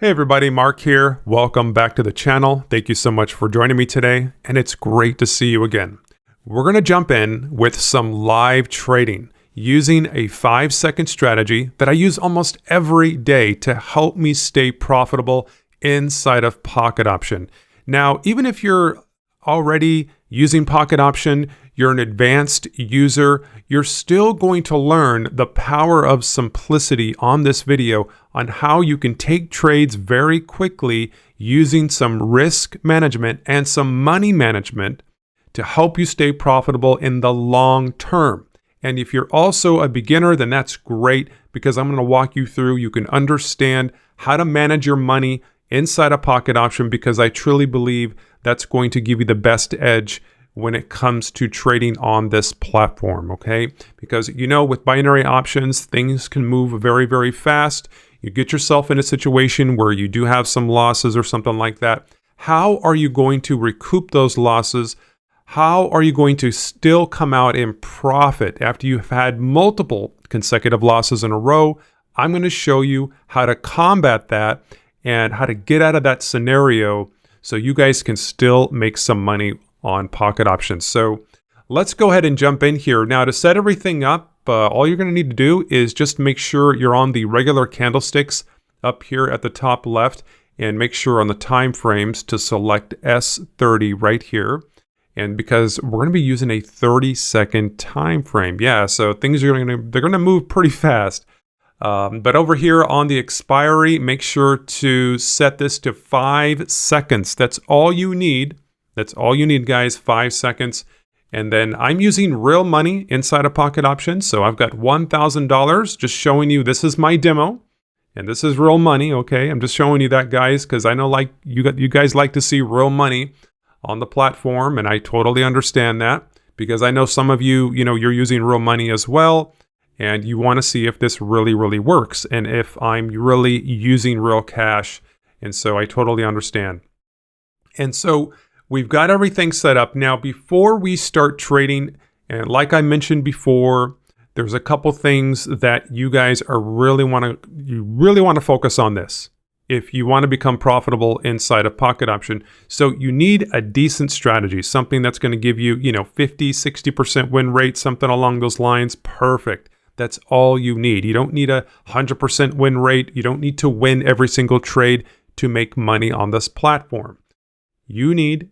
Hey everybody, Mark here. Welcome back to the channel. Thank you so much for joining me today, and it's great to see you again. We're going to jump in with some live trading using a 5-second strategy that I use almost every day to help me stay profitable inside of Pocket Option. Now, even if you're already using Pocket Option, you're an advanced user, you're still going to learn the power of simplicity on this video on how you can take trades very quickly using some risk management and some money management to help you stay profitable in the long term. And if you're also a beginner, then that's great because I'm going to walk you through. You can understand how to manage your money inside a Pocket Option because I truly believe that's going to give you the best edge when it comes to trading on this platform, okay? Because with binary options, things can move very, very fast. You get yourself in a situation where you do have some losses or something like that. How are you going to recoup those losses? How are you going to still come out in profit after you've had multiple consecutive losses in a row? I'm going to show you how to combat that and how to get out of that scenario so you guys can still make some money on Pocket Options. So let's go ahead and jump in here. Now to set everything up, all you're going to need to do is just make sure you're on the regular candlesticks up here at the top left and make sure on the time frames to select S30 right here. And because we're going to be using a 30-second time frame. Yeah, so things are they're going to move pretty fast. But over here on the expiry, make sure to set this to 5 seconds. That's all you need. That's all you need, guys, 5 seconds. And then I'm using real money inside a Pocket Option. So I've got $1,000 just showing you this is my demo. And this is real money, okay? I'm just showing you that, guys, because I know you guys like to see real money on the platform. And I totally understand that because I know some of you, you're using real money as well. And you want to see if this really, really works. And if I'm really using real cash. And so I totally understand. And so we've got everything set up. Now, before we start trading, and like I mentioned before, there's a couple things that you guys really want to focus on this if you want to become profitable inside a Pocket Option. So you need a decent strategy, something that's going to give you, 50, 60% win rate, something along those lines. Perfect. That's all you need. You don't need a 100% win rate. You don't need to win every single trade to make money on this platform. You need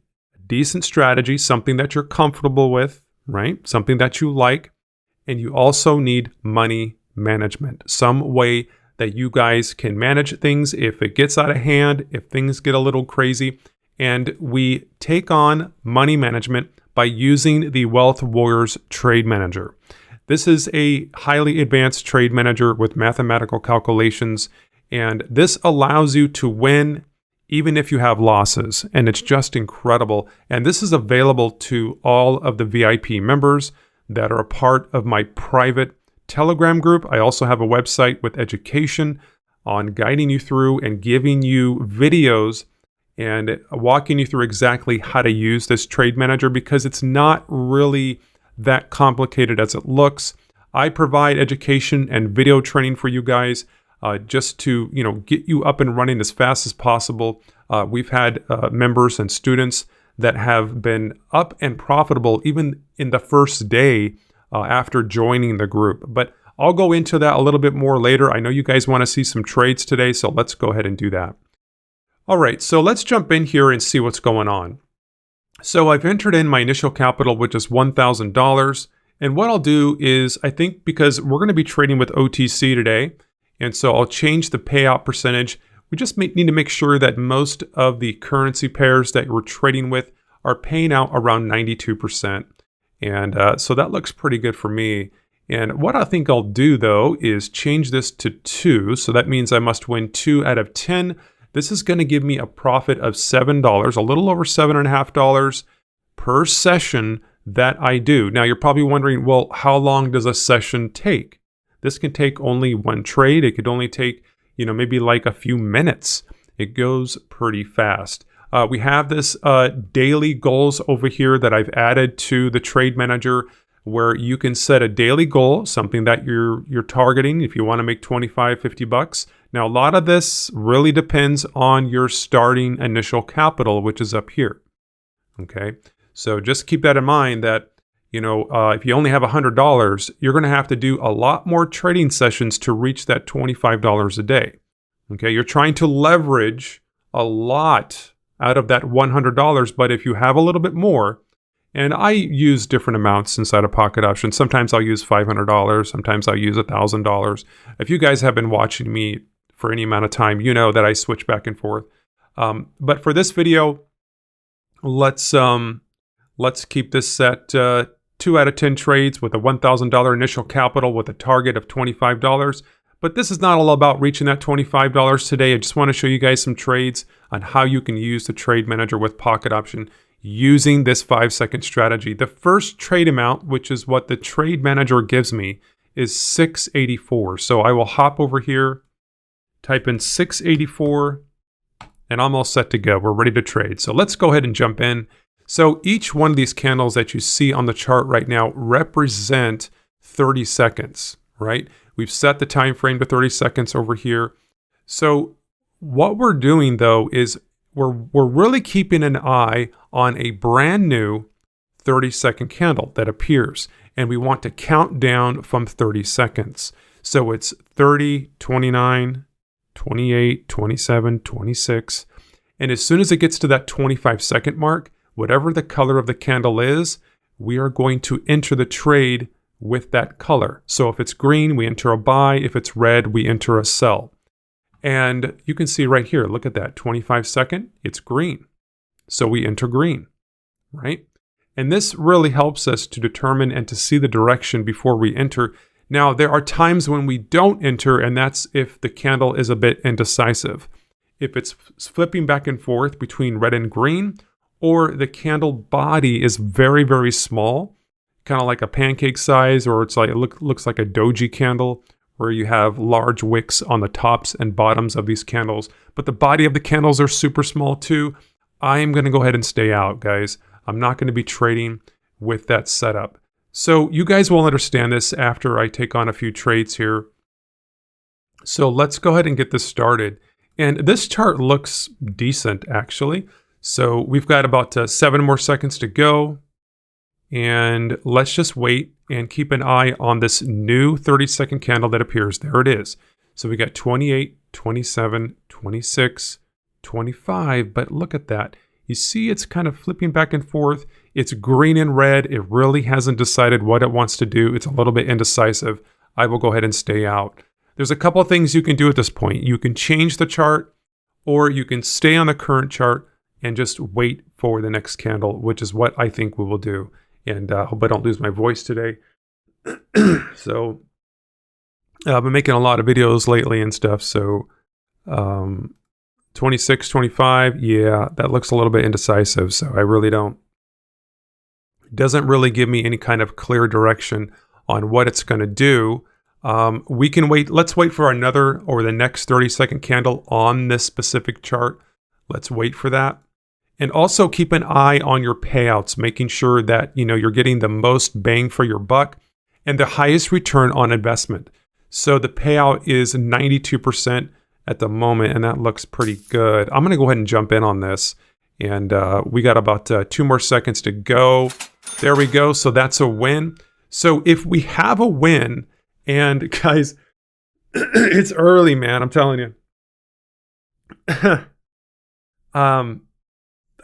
decent strategy, something that you're comfortable with, right? Something that you like. And you also need money management, some way that you guys can manage things if it gets out of hand, if things get a little crazy. And we take on money management by using the Wealth Warriors Trade Manager. This is a highly advanced trade manager with mathematical calculations, and this allows you to win even if you have losses, and it's just incredible. And this is available to all of the VIP members that are a part of my private Telegram group. I also have a website with education on guiding you through and giving you videos and walking you through exactly how to use this trade manager because it's not really that complicated as it looks. I provide education and video training for you guys just to get you up and running as fast as possible. We've had members and students that have been up and profitable even in the first day after joining the group. But I'll go into that a little bit more later. I know you guys want to see some trades today, so let's go ahead and do that. All right, so let's jump in here and see what's going on. So I've entered in my initial capital, which is $1,000. And what I'll do is, I think because we're going to be trading with OTC today, and so I'll change the payout percentage. We just need to make sure that most of the currency pairs that we're trading with are paying out around 92%. And so that looks pretty good for me. And what I think I'll do, though, is change this to 2. So that means I must win 2 out of 10. This is going to give me a profit of $7, a little over $7.50 per session that I do. Now, you're probably wondering, well, how long does a session take? This can take only one trade. It could only take, maybe like a few minutes. It goes pretty fast. We have this daily goals over here that I've added to the Trade Manager where you can set a daily goal, something that you're targeting. If you want to make 25, 50 bucks, Now, a lot of this really depends on your starting initial capital, which is up here. Okay, so just keep that in mind that, if you only have $100, you're going to have to do a lot more trading sessions to reach that $25 a day. Okay, you're trying to leverage a lot out of that $100, but if you have a little bit more, and I use different amounts inside of Pocket Option. Sometimes I'll use $500, sometimes I'll use $1,000. If you guys have been watching me for any amount of time, you know that I switch back and forth. But for this video, let's keep this set 2 out of 10 trades with a $1,000 initial capital with a target of $25. But this is not all about reaching that $25 today. I just want to show you guys some trades on how you can use the Trade Manager with Pocket Option using this 5-second strategy. The first trade amount, which is what the Trade Manager gives me, is 684. So I will hop over here, type in 684, and I'm all set to go. We're ready to trade. So let's go ahead and jump in. So each one of these candles that you see on the chart right now represent 30 seconds, right? We've set the time frame to 30 seconds over here. So what we're doing though is we're really keeping an eye on a brand new 30-second candle that appears, and we want to count down from 30 seconds. So it's 30, 29, 28, 27, 26. And as soon as it gets to that 25-second mark, whatever the color of the candle is, we are going to enter the trade with that color. So if it's green, we enter a buy. If it's red, we enter a sell. And you can see right here, look at that, 25-second, it's green. So we enter green, right? And this really helps us to determine and to see the direction before we enter. Now, there are times when we don't enter, and that's if the candle is a bit indecisive. If it's flipping back and forth between red and green, or the candle body is very, very small, kind of like a pancake size, or it's like it looks like a doji candle, where you have large wicks on the tops and bottoms of these candles, but the body of the candles are super small too. I'm going to go ahead and stay out, guys. I'm not going to be trading with that setup. So you guys will understand this after I take on a few trades here. So let's go ahead and get this started. And this chart looks decent, actually. So we've got about 7 more seconds to go. And let's just wait and keep an eye on this new 30-second candle that appears. There it is. So we got 28, 27, 26, 25. But look at that. You see it's kind of flipping back and forth. It's green and red. It really hasn't decided what it wants to do. It's a little bit indecisive. I will go ahead and stay out. There's a couple of things you can do at this point. You can change the chart, or you can stay on the current chart and just wait for the next candle, which is what I think we will do. And I hope I don't lose my voice today. So I've been making a lot of videos lately and stuff. So 26, 25, yeah, that looks a little bit indecisive. So I really don't. It doesn't really give me any kind of clear direction on what it's going to do. We can wait. Let's wait for another or the next 30-second candle on this specific chart. Let's wait for that. And also keep an eye on your payouts, making sure that you're getting the most bang for your buck and the highest return on investment. So the payout is 92% at the moment, and that looks pretty good. I'm going to go ahead and jump in on this. And we got about 2 more seconds to go. There we go. So that's a win. So if we have a win, and guys, it's early, man, I'm telling you.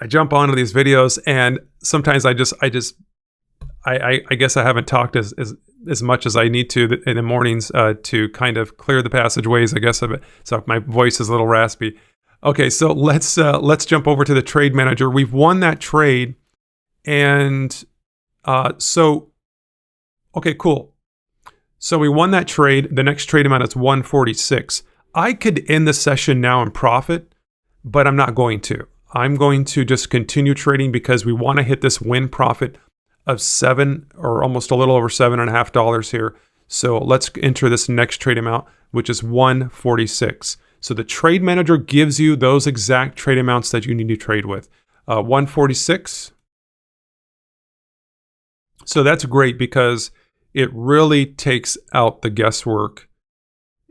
I jump onto these videos, and sometimes I guess I haven't talked as much as I need to in the mornings to kind of clear the passageways, I guess, of it. So my voice is a little raspy. Okay, so let's jump over to the Trade Manager. We've won that trade, and okay, cool. So we won that trade. The next trade amount is 146. I could end the session now and profit, but I'm not going to. I'm going to just continue trading because we want to hit this win profit of $7 or almost a little over $7.50 here. So let's enter this next trade amount, which is 146. So the Trade Manager gives you those exact trade amounts that you need to trade with. 146. So that's great because it really takes out the guesswork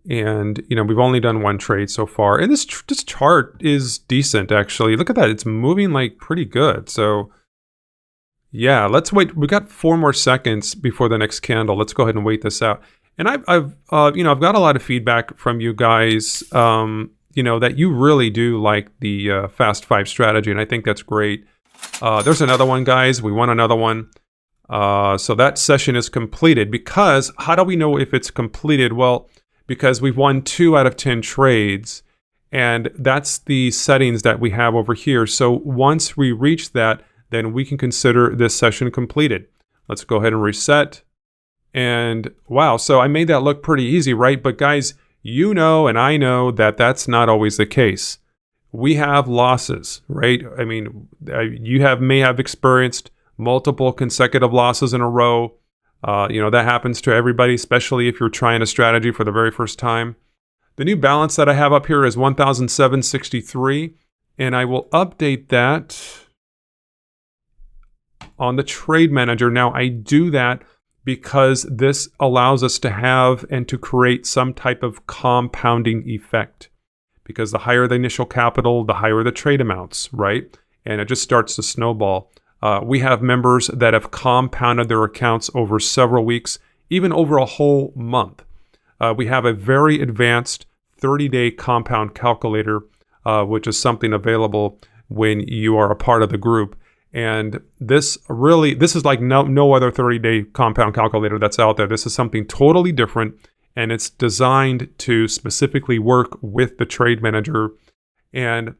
And, you know, we've only done one trade so far. And this chart is decent, actually. Look at that. It's moving like pretty good. So, yeah, let's wait. We got 4 more seconds before the next candle. Let's go ahead and wait this out. And I've got a lot of feedback from you guys, you know, that you really do like the Fast 5 strategy. And I think that's great. There's another one, guys. We want another one. So that session is completed. Because how do we know if it's completed? Well, because we've won 2 out of 10 trades, and that's the settings that we have over here. So once we reach that, then we can consider this session completed. Let's go ahead and reset. And wow, so I made that look pretty easy, right? But guys, you know, and I know that that's not always the case. We have losses, right? I mean, you may have experienced multiple consecutive losses in a row. You know, that happens to everybody, especially if you're trying a strategy for the very first time. The new balance that I have up here is 1,763, and I will update that on the trade manager. Now, I do that because this allows us to have and to create some type of compounding effect. Because the higher the initial capital, the higher the trade amounts, right? And it just starts to snowball. We have members that have compounded their accounts over several weeks, even over a whole month. We have a very advanced 30-day compound calculator, which is something available when you are a part of the group. And this is like no other 30-day compound calculator that's out there. This is something totally different, and it's designed to specifically work with the trade manager. And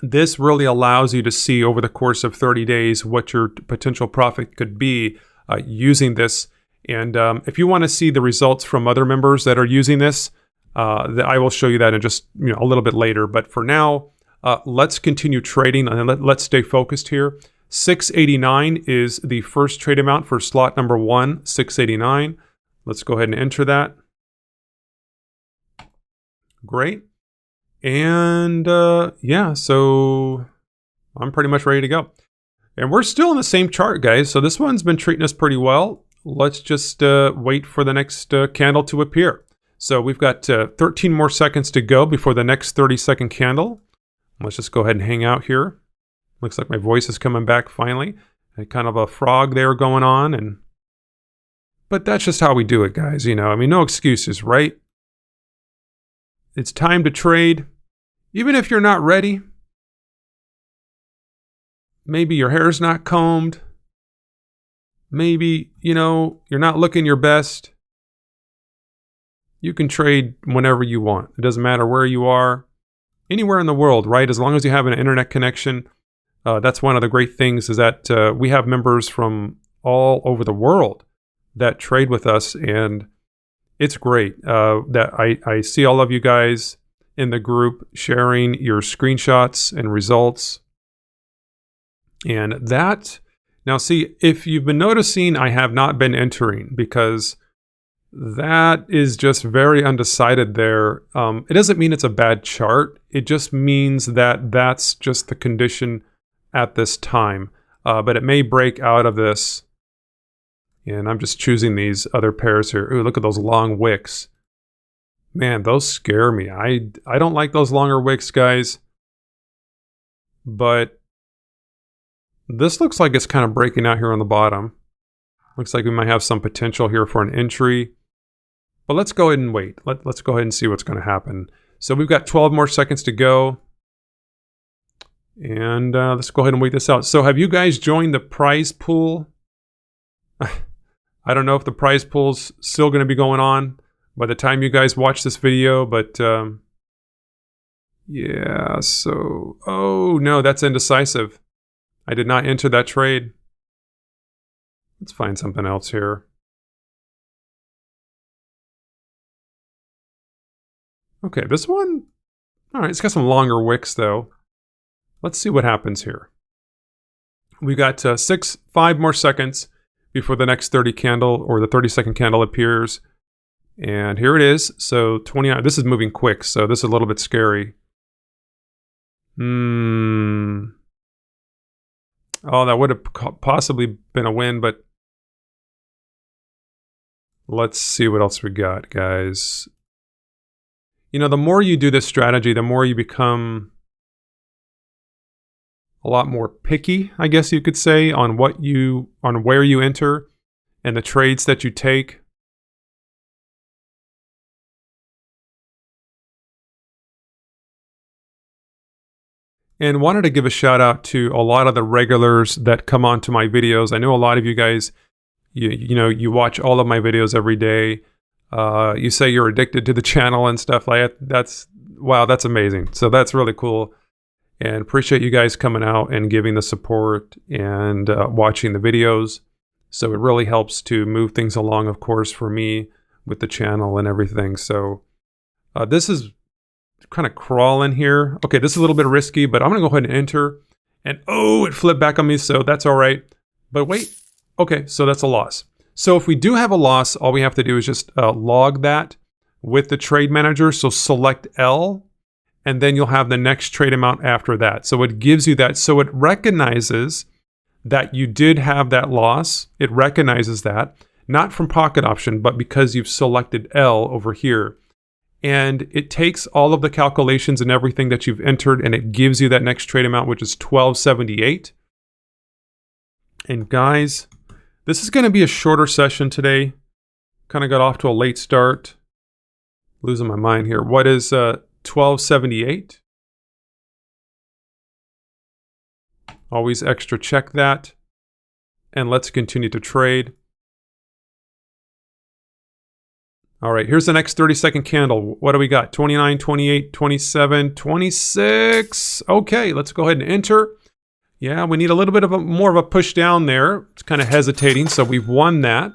this really allows you to see over the course of 30 days what your potential profit could be using this. And if you want to see the results from other members that are using this, I will show you that in just a little bit later. But for now, let's continue trading and let's stay focused here. 689 is the first trade amount for slot number 1, 689. Let's go ahead and enter that. Great. And yeah, so I'm pretty much ready to go. And we're still in the same chart, guys. So this one's been treating us pretty well. Let's just wait for the next candle to appear. So we've got 13 more seconds to go before the next 30-second candle. Let's just go ahead and hang out here. Looks like my voice is coming back finally. Kind of a frog there going on. But that's just how we do it, guys. You know, I mean, no excuses, right? It's time to trade. Even if you're not ready, maybe your hair's not combed, maybe, you're not looking your best, you can trade whenever you want. It doesn't matter where you are, anywhere in the world, right? As long as you have an internet connection. That's one of the great things is that we have members from all over the world that trade with us, and it's great that I see all of you guys in the group sharing your screenshots and results. And that, now see, if you've been noticing, I have not been entering because that is just very undecided there. It doesn't mean it's a bad chart. It just means that that's just the condition at this time. But it may break out of this. And I'm just choosing these other pairs here. Ooh, look at those long wicks. Man, those scare me. I don't like those longer wicks, guys. But this looks like it's kind of breaking out here on the bottom. Looks like we might have some potential here for an entry. But let's go ahead and wait. Let's go ahead and see what's going to happen. So we've got 12 more seconds to go. And let's go ahead and wait this out. So have you guys joined the prize pool? I don't know if the prize pool's still going to be going on by the time you guys watch this video, but yeah, so, oh no, that's indecisive. I did not enter that trade. Let's find something else here. Okay, this one, all right, it's got some longer wicks though. Let's see what happens here. We got 5 more seconds before the next 30 candle or the 30-second candle appears. And here it is. So 29, this is moving quick, so this is a little bit scary. Oh, that would have possibly been a win, but let's see what else we got, guys. the more you do this strategy, the more you become a lot more picky, I guess you could say, on where you enter and the trades that you take. And wanted to give a shout out to a lot of the regulars that come onto my videos. I know a lot of you guys, you watch all of my videos every day. You say you're addicted to the channel and stuff like that. That's amazing. So that's really cool. And appreciate you guys coming out and giving the support and watching the videos. So it really helps to move things along, of course, for me with the channel and everything. So this is kind of crawling here. Okay, this is a little bit risky, but I'm going to go ahead and enter. And it flipped back on me, so that's all right. But wait, okay, so that's a loss. So if we do have a loss, all we have to do is just log that with the trade manager. So select L, and then you'll have the next trade amount after that. So it gives you that. So it recognizes that you did have that loss. It recognizes that, not from pocket option, but because you've selected L over here. And it takes all of the calculations and everything that you've entered, and it gives you that next trade amount, which is $12.78. And guys, this is going to be a shorter session today. Kind of got off to a late start. Losing my mind here. What is $12.78? Always extra check that. And let's continue to trade. All right, here's the next 30-second candle. What do we got? 29, 28, 27, 26. Okay, let's go ahead and enter. Yeah, we need a little bit of more of a push down there. It's kind of hesitating, so we've won that.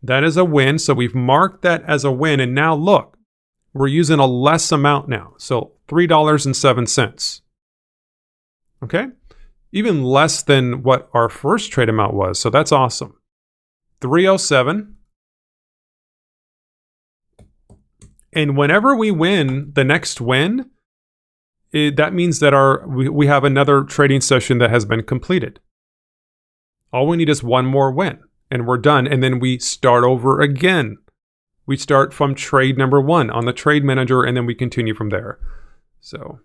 That is a win, so we've marked that as a win. And now look, we're using a less amount now. So $3.07. Okay, even less than what our first trade amount was. So that's awesome. 307. And whenever we win the next win, that means that we have another trading session that has been completed. All we need is one more win, and we're done. And then we start over again. We start from trade number 1 on the trade manager, and then we continue from there. So,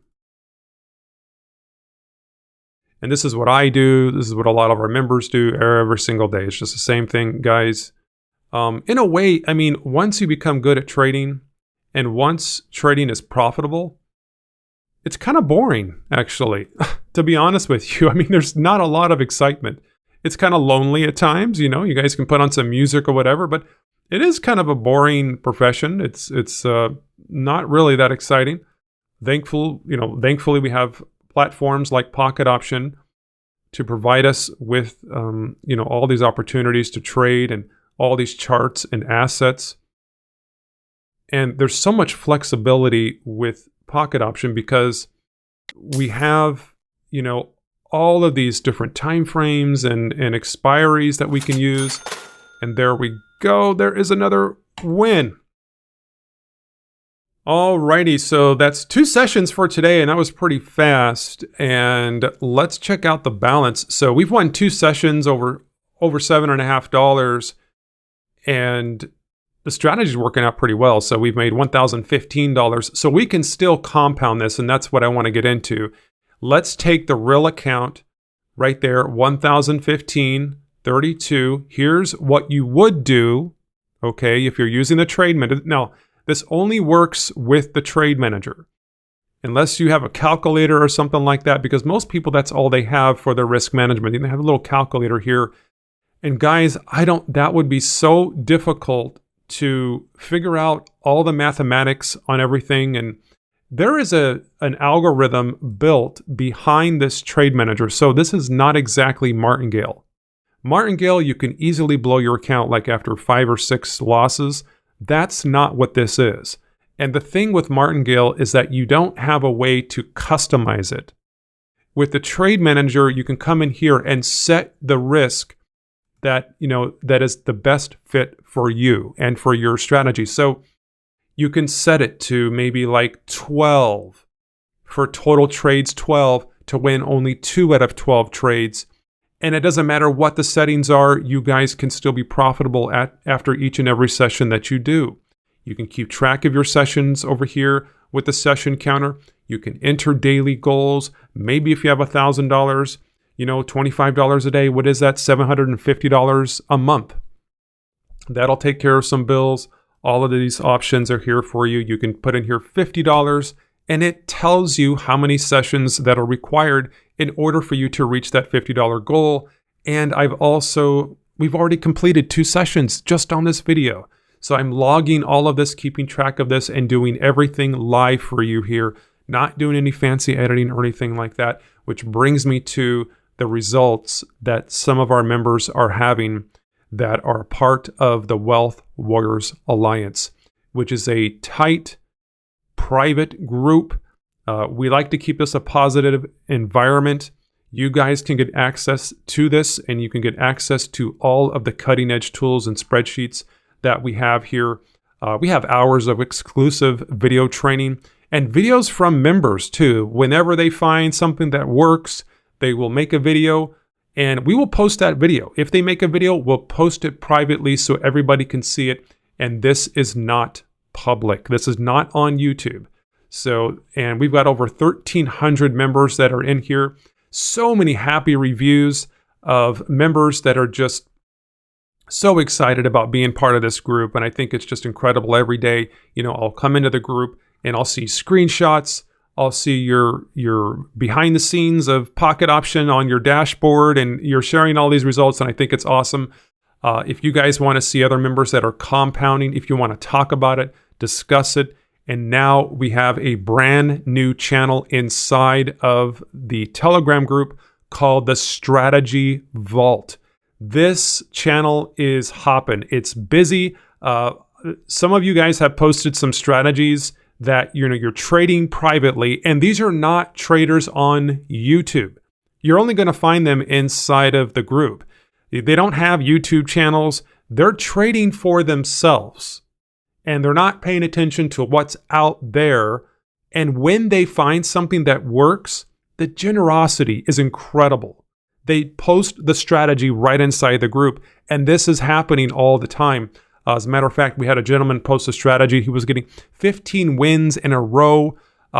and this is what I do. This is what a lot of our members do every single day. It's just the same thing, guys. In a way, I mean, once you become good at trading, and once trading is profitable, it's kind of boring, actually, to be honest with you. I mean, there's not a lot of excitement. It's kind of lonely at times, you guys can put on some music or whatever, but it is kind of a boring profession. It's not really that exciting. Thankfully we have platforms like Pocket Option to provide us with, all these opportunities to trade and all these charts and assets. And there's so much flexibility with Pocket Option because we have, all of these different time frames and expiries that we can use. And there we go. There is another win. Alrighty, so that's 2 sessions for today, and that was pretty fast. And let's check out the balance. So we've won 2 sessions over $7.50, and the strategy is working out pretty well. So we've made $1,015. So we can still compound this, and that's what I want to get into. Let's take the real account right there, $1,015.32. Here's what you would do, okay, if you're using the trade manager. Now, this only works with the trade manager, unless you have a calculator or something like that, because most people, that's all they have for their risk management. They have a little calculator here. And guys, that would be so difficult to figure out all the mathematics on everything. And there is an algorithm built behind this trade manager. So this is not exactly martingale. Martingale, you can easily blow your account like after 5 or 6 losses. That's not what this is. And the thing with martingale is that you don't have a way to customize it. With the trade manager, you can come in here and set the risk that is the best fit for you and for your strategy. So you can set it to maybe like 12 for total trades, 12 to win only 2 out of 12 trades. And it doesn't matter what the settings are, you guys can still be profitable after each and every session that you do. You can keep track of your sessions over here with the session counter. You can enter daily goals. Maybe if you have $1,000, $25 a day, what is that? $750 a month. That'll take care of some bills. All of these options are here for you. You can put in here $50 and it tells you how many sessions that are required in order for you to reach that $50 goal. And we've already completed 2 sessions just on this video. So I'm logging all of this, keeping track of this, and doing everything live for you here, not doing any fancy editing or anything like that, which brings me to the results that some of our members are having that are part of the Wealth Warriors Alliance, which is a tight, private group. We like to keep this a positive environment. You guys can get access to this, and you can get access to all of the cutting edge tools and spreadsheets that we have here. We have hours of exclusive video training and videos from members too. Whenever they find something that works, they will make a video and we will post that video. If they make a video, we'll post it privately so everybody can see it. And this is not public. This is not on YouTube. And we've got over 1,300 members that are in here. So many happy reviews of members that are just so excited about being part of this group. And I think it's just incredible every day. I'll come into the group and I'll see screenshots. I'll see your behind the scenes of Pocket Option on your dashboard, and you're sharing all these results. And I think it's awesome. If you guys want to see other members that are compounding, if you want to talk about it, discuss it. And now we have a brand new channel inside of the Telegram group called the Strategy Vault. This channel is hopping. It's busy. Some of you guys have posted some strategies that you're trading privately, and these are not traders on YouTube. You're only going to find them inside of the group. They don't have YouTube channels. They're trading for themselves, and they're not paying attention to what's out there. And when they find something that works, the generosity is incredible. They post the strategy right inside the group, and this is happening all the time. As a matter of fact, we had a gentleman post a strategy. He was getting 15 wins in a row.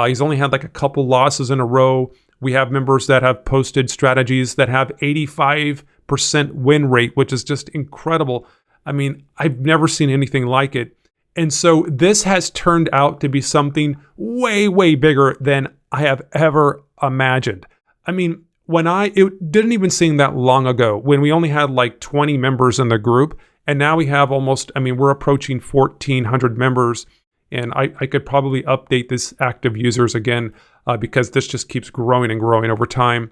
He's only had like a couple losses in a row. We have members that have posted strategies that have 85% win rate, which is just incredible. I mean, I've never seen anything like it. And so this has turned out to be something way, way bigger than I have ever imagined. I mean, it didn't even seem that long ago when we only had like 20 members in the group. And now we have we're approaching 1,400 members. And I could probably update this active users again because this just keeps growing and growing over time.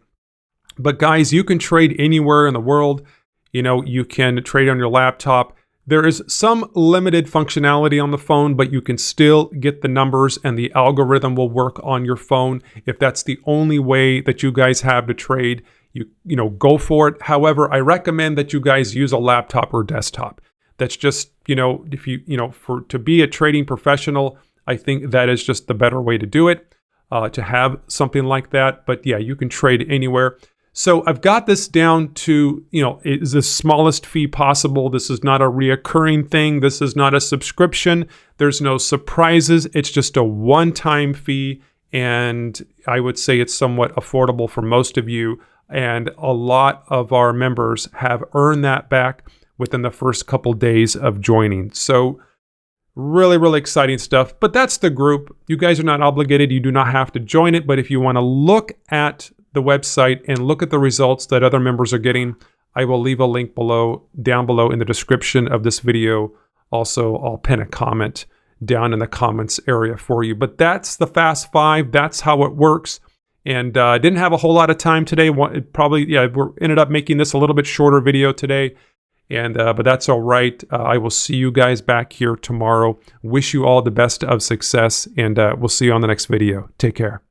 But guys, you can trade anywhere in the world. You can trade on your laptop. There is some limited functionality on the phone, but you can still get the numbers and the algorithm will work on your phone. If that's the only way that you guys have to trade, you go for it. However, I recommend that you guys use a laptop or desktop. That's just, if to be a trading professional, I think that is just the better way to do it, to have something like that. But yeah, you can trade anywhere. So I've got this down to, is the smallest fee possible. This is not a reoccurring thing. This is not a subscription. There's no surprises. It's just a one-time fee. And I would say it's somewhat affordable for most of you. And a lot of our members have earned that back within the first couple days of joining. So really, really exciting stuff. But that's the group. You guys are not obligated. You do not have to join it. But if you want to look at the website and look at the results that other members are getting, I will leave a link down below in the description of this video. Also, I'll pin a comment down in the comments area for you. But that's the Fast 5. That's how it works. And didn't have a whole lot of time today. We ended up making this a little bit shorter video today. But that's all right. I will see you guys back here tomorrow. Wish you all the best of success, and we'll see you on the next video. Take care.